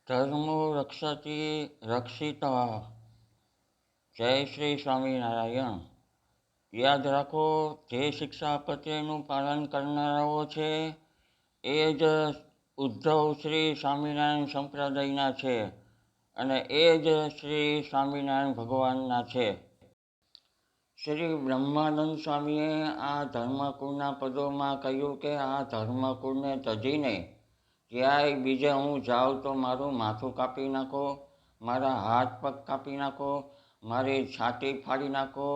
ધર્મો રક્ષતી રક્ષિતા. જય શ્રી સ્વામિનારાયણ. યાદ રાખો, જે શિક્ષાપત્રીનું પાલન કરનારાઓ છે એ જ ઉદ્ધવ શ્રી સ્વામિનારાયણ સંપ્રદાયના છે અને એ જ શ્રી સ્વામિનારાયણ ભગવાનના છે. શ્રી બ્રહ્માનંદ સ્વામીએ આ ધર્મકુળના પદોમાં કહ્યું કે આ ધર્મકુળને તજીને ક્યાંય બીજે હું જાઉં તો મારું માથું કાપી નાખો, મારા હાથ પગ કાપી નાખો, મારી છાતી ફાડી નાખો,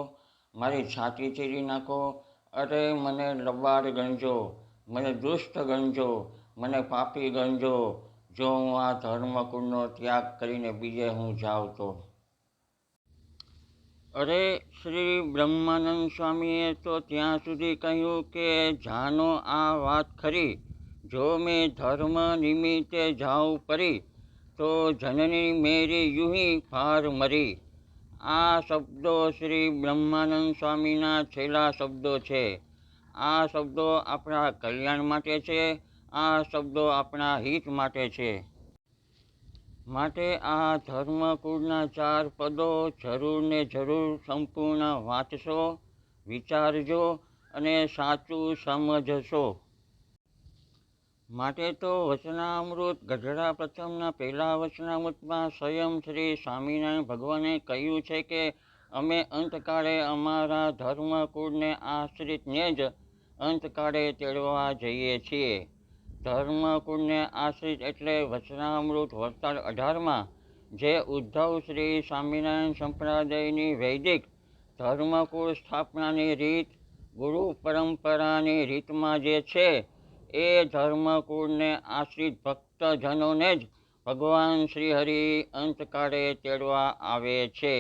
મારી છાતી ચીરી નાખો, અરે મને લબાડ ગણજો, મને દુષ્ટ ગણજો, મને પાપી ગણજો, જો હું આ ધર્મકુળનો ત્યાગ કરીને બીજે હું જાઉં તો. અરે શ્રી બ્રહ્માનંદ સ્વામીએ તો ત્યાં સુધી કહ્યું કે જાનો આ વાત ખરી, જો મેં ધર્મ નિમિત્તે જાઉં પરી, તો જનની મેરી યુહી ફાર મરી. આ શબ્દો શ્રી બ્રહ્માનંદ સ્વામીના છેલ્લા શબ્દો છે. આ શબ્દો આપણા કલ્યાણ માટે છે, આ શબ્દો આપણા હિત માટે છે. માટે આ ધર્મકુળના 4 પદો જરૂર ને જરૂર સંપૂર્ણ વાંચશો, વિચારજો અને સાચું સમજશો. માટે તો વચનામૃત ગઢડા પ્રથમના પહેલા વચનામૃતમાં સ્વયં શ્રી સ્વામિનારાયણ ભગવાને કહ્યું છે કે અમે અંતકાળે અમારા ધર્મકુળને આશ્રિતને જ અંતકાળે તેડવા જઈએ છીએ. ધર્મકુળને આશ્રિત એટલે વચનામૃત વળતર 18માં જે ઉદ્ધવ શ્રી સ્વામિનારાયણ સંપ્રદાયની વૈદિક ધર્મકુળ સ્થાપનાની રીત, ગુરુ પરંપરાની રીતમાં જે છે એ ધર્મકુળને આશ્રિત ભક્તજનોને જ ભગવાન શ્રીહરિ અંતકાળે તેડવા આવે છે.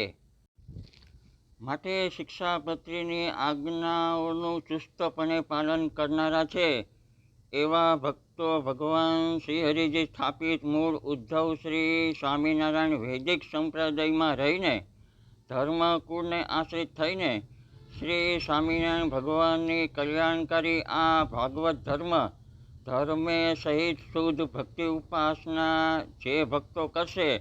માટે શિક્ષાપત્રીની આજ્ઞાઓનું ચુસ્તપણે પાલન કરનારા છે એવા ભક્તો ભગવાન શ્રીહરિજી સ્થાપિત મૂળ ઉદ્ધવ શ્રી સ્વામિનારાયણ વૈદિક સંપ્રદાયમાં રહીને ધર્મકુળને આશ્રિત થઈને શ્રી સ્વામિનારાયણ ભગવાનની કલ્યાણકારી આ ભાગવત ધર્મે સહિત શુદ્ધ ભક્તિ ઉપાસના જે ભક્તો કરશે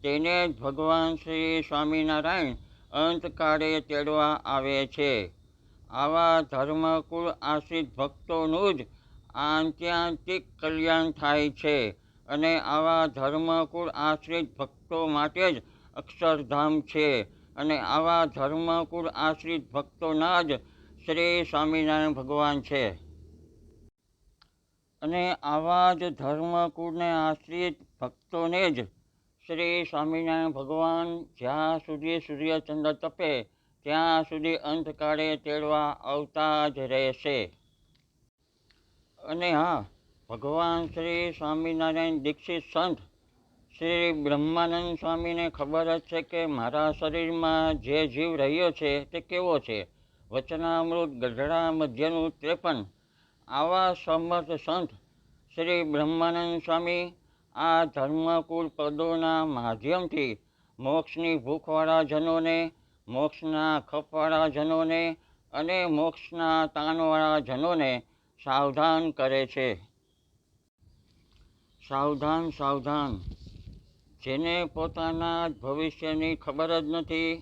તેને જ ભગવાન શ્રી સ્વામિનારાયણ અંતકાળે તેડવા આવે છે. આવા ધર્મકુળ આશ્રિત ભક્તોનું જ આત્યંતિક કલ્યાણ થાય છે અને આવા ધર્મકુળ આશ્રિત ભક્તો માટે જ અક્ષરધામ છે અને આવા ધર્મકુળ આશ્રિત ભક્તોના જ શ્રી સ્વામિનારાયણ ભગવાન છે. અને આવા જ ધર્મકુળને આશ્રિત ભક્તોને જ શ્રી સ્વામિનારાયણ ભગવાન જ્યાં સુધી સૂર્યચંદ્ર તપે ત્યાં સુધી અંતકાળે તેડવા આવતા જ રહેશે. અને હા, ભગવાન શ્રી સ્વામિનારાયણ દીક્ષિત સંત શ્રી બ્રહ્માનંદ સ્વામીને ખબર જ છે કે મારા શરીરમાં જે જીવ રહ્યો છે તે કેવો છે. વચનામૃત ગઢડા મધ્યનું 53. આવા સમર્થ સંત શ્રી બ્રહ્માનંદ સ્વામી આ ધર્મકુળ પદોના માધ્યમથી મોક્ષની ભૂખવાળા જનોને, મોક્ષના ખપવાળા જનોને અને મોક્ષના તાણવાળા જનોને સાવધાન કરે છે. સાવધાન, સાવધાન. જેને પોતાના ભવિષ્યની ખબર જ નથી,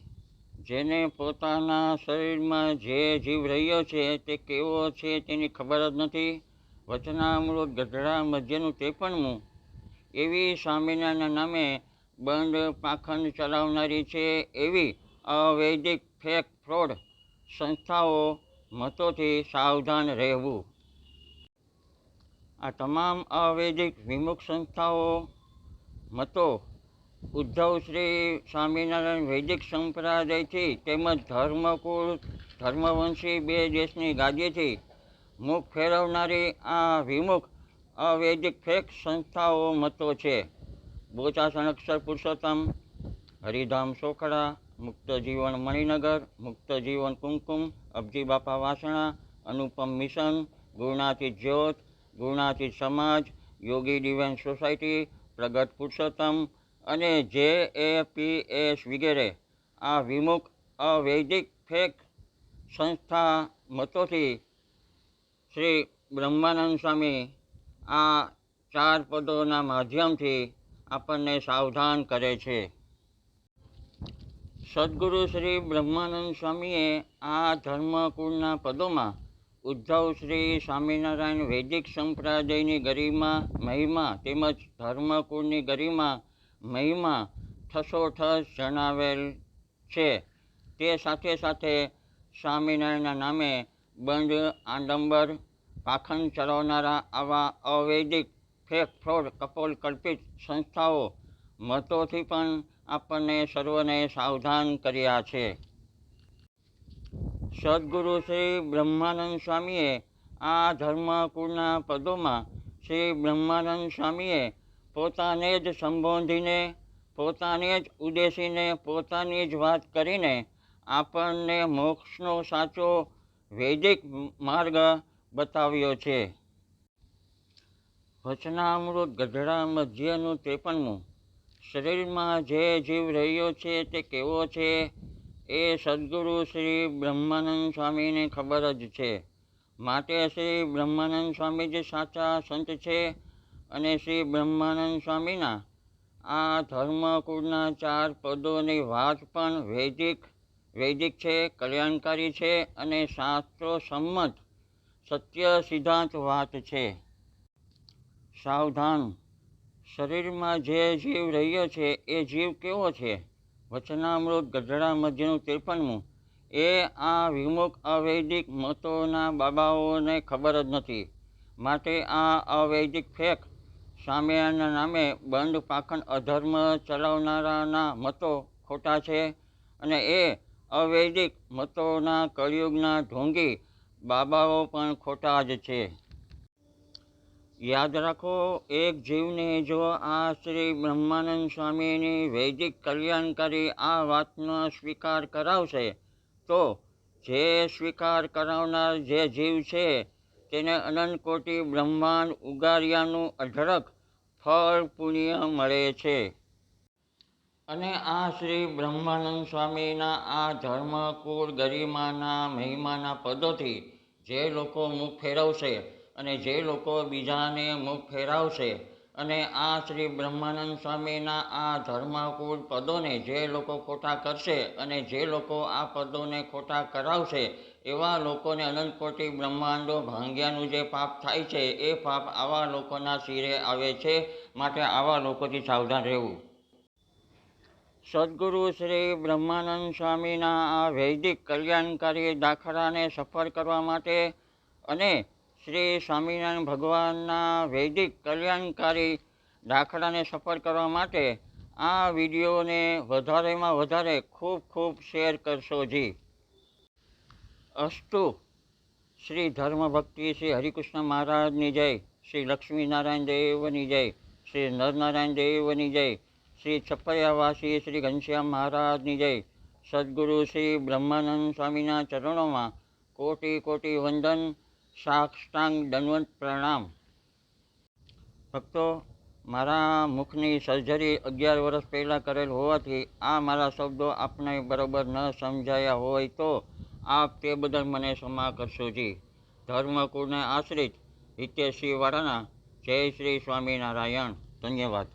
જેને પોતાના શરીરમાં જે જીવ રહ્યો છે તે કેવો છે તેની ખબર જ નથી. વચનામૃત ગઢડા મધ્યનું 53મું. એવી સ્વામિનારાયણના નામે બંધ પાખંડ ચલાવનારી છે એવી અવૈદિક ફેક ફ્રોડ સંસ્થાઓ મતોથી સાવધાન રહેવું. આ તમામ અવૈદિક વિમુખ સંસ્થાઓ મતો ઉદ્ધવ શ્રી સ્વામિનારાયણ વૈદિક સંપ્રદાયથી તેમજ ધર્મકુળ ધર્મવંશી 2 દેશની ગાદીથી મુખ ફેરવનારી આ વિમુખ અવૈદિક ફેક સંસ્થાઓ મતો છે. બોચાસણ અક્ષર પુરુષોત્તમ, હરિધામ સોખડા, મુક્ત જીવન મણિનગર, મુક્ત જીવન કુમકુમ, અબજી બાપા વાસણા, અનુપમ મિશન, ગુરુનાથિત જ્યોત, ગુરુનાથિત સમાજ, યોગી ડિવાઇન સોસાયટી, પ્રગટ પુરુષોત્તમ અને JAPS વગેરે આ વિમુખ અવૈદિક ફેક સંસ્થા મતોથી શ્રી બ્રહ્માનંદ સ્વામી આ 4 પદોના માધ્યમથી આપણને સાવધાન કરે છે. સદગુરુ શ્રી બ્રહ્માનંદ સ્વામીએ આ ધર્મકુળના પદોમાં ઉદ્ધવ શ્રી સ્વામિનારાયણ વૈદિક સંપ્રદાયની ગરિમા મહિમા તેમજ ધર્મકુળની ગરિમા મહિમા ઠસોઠસ જણાવેલ છે. તે સાથે સાથે સ્વામિનારાયણના નામે બંધ આડંબર પાખંડ ચલાવનારા આવા અવૈદિક ફેક ફ્રોડ કપોલકલ્પિત સંસ્થાઓ મતોથી પણ આપણને સર્વને સાવધાન કર્યા છે. સદગુરુ શ્રી બ્રહ્માનંદ સ્વામીએ આ ધર્મકુળના પદોમાં શ્રી બ્રહ્માનંદ સ્વામીએ પોતાને જ સંબોધીને પોતાને જ ઉદ્દેશીને પોતાની જ વાત કરીને આપણને મોક્ષનો સાચો વૈદિક માર્ગ બતાવ્યો છે. વચનામૃત ગઢડા મધ્યનું 53મું. શરીરમાં જે જીવ રહ્યો છે તે કેવો છે એ સદગુરુ શ્રી બ્રહ્માનંદ સ્વામીને ખબર જ છે. માટે શ્રી બ્રહ્માનંદ સ્વામી જ સાચા સંત છે અને શ્રી બ્રહ્માનંદ સ્વામીના આ ધર્મકુળના 4 પદોની વાત પણ વૈદિક છે, કલ્યાણકારી છે અને શાસ્ત્રોસંમત સત્ય સિદ્ધાંત વાત છે. સાવધાન! શરીરમાં જે જીવ રહ્યો છે એ જીવ કેવો છે? વચનામૃત ગઢડા મધ્યનું 53મું. એ આ વિમુખ અવૈદિક મતોના બાબાઓને ખબર જ નથી. માટે આ અવૈદિક ફેક સ્વામિનારાયણના નામે બંધ પાખંડ અધર્મ ચલાવનારાના મતો ખોટા છે અને એ અવૈદિક મતોના કળિયુગના ઢોંગી બાબાઓ પણ ખોટા જ છે. યાદ રાખો, એક જીવને જો આ શ્રી બ્રહ્માનંદ સ્વામીની વૈદિક કલ્યાણકારી આ વાતનો સ્વીકાર કરાવશે તો જે સ્વીકાર કરાવનાર જે જીવ છે તેને અનંત કોટી બ્રહ્માંડ ઉગાર્યાનું અઢળક ફળ પુણ્ય મળે છે. અને આ શ્રી બ્રહ્માનંદ સ્વામીના આ ધર્મકુળ ગરિમાના મહિમાના પદોથી જે લોકો મુખ ફેરવશે અને જે લોકો બીજાને મુખ ફેરાવશે અને આ શ્રી બ્રહ્માનંદ સ્વામીના આ ધર્મકુળ પદોને જે લોકો ખોટા કરશે અને જે લોકો આ પદોને ખોટા કરાવશે એવા લોકોને અનંત કોટી બ્રહ્માંડો ભાંગ્યાનું જે પાપ થાય છે એ પાપ આવા લોકોના શિરે આવે છે. માટે આવા લોકોથી સાવધાન રહેવું. સદગુરુ શ્રી બ્રહ્માનંદ સ્વામીના આ વૈદિક કલ્યાણકારી દાખલાને સફળ કરવા માટે અને શ્રી સ્વામિનારાયણ ભગવાનના વૈદિક કલ્યાણકારી દાખલાને સફળ કરવા માટે આ વિડીયોને વધારેમાં વધારે ખૂબ શેર કરશો જી. અસ્તુ. શ્રી ધર્મભક્તિ શ્રી હરિકૃષ્ણ મહારાજની જય, શ્રી લક્ષ્મીનારાયણ દેવની જય, શ્રી નરનારાયણ દેવની જય, શ્રી છપૈયાવાસી શ્રી ઘનશ્યામ મહારાજની જય. સદગુરુ શ્રી બ્રહ્માનંદ સ્વામીના ચરણોમાં કોટી કોટી વંદન, સાષ્ટાંગ દંડવત પ્રણામ. ભક્તો, મારા મુખની સર્જરી 11 વર્ષ પહેલાં કરેલ હોવાથી આ મારા શબ્દો આપને બરોબર ન સમજાયા હોય તો આપ તે બદલ મને ક્ષમા કરશો જી. ધર્મકુળને આશ્રિત હિતેશસિંહ વાળાના જય શ્રી સ્વામિનારાયણ. ધન્યવાદ.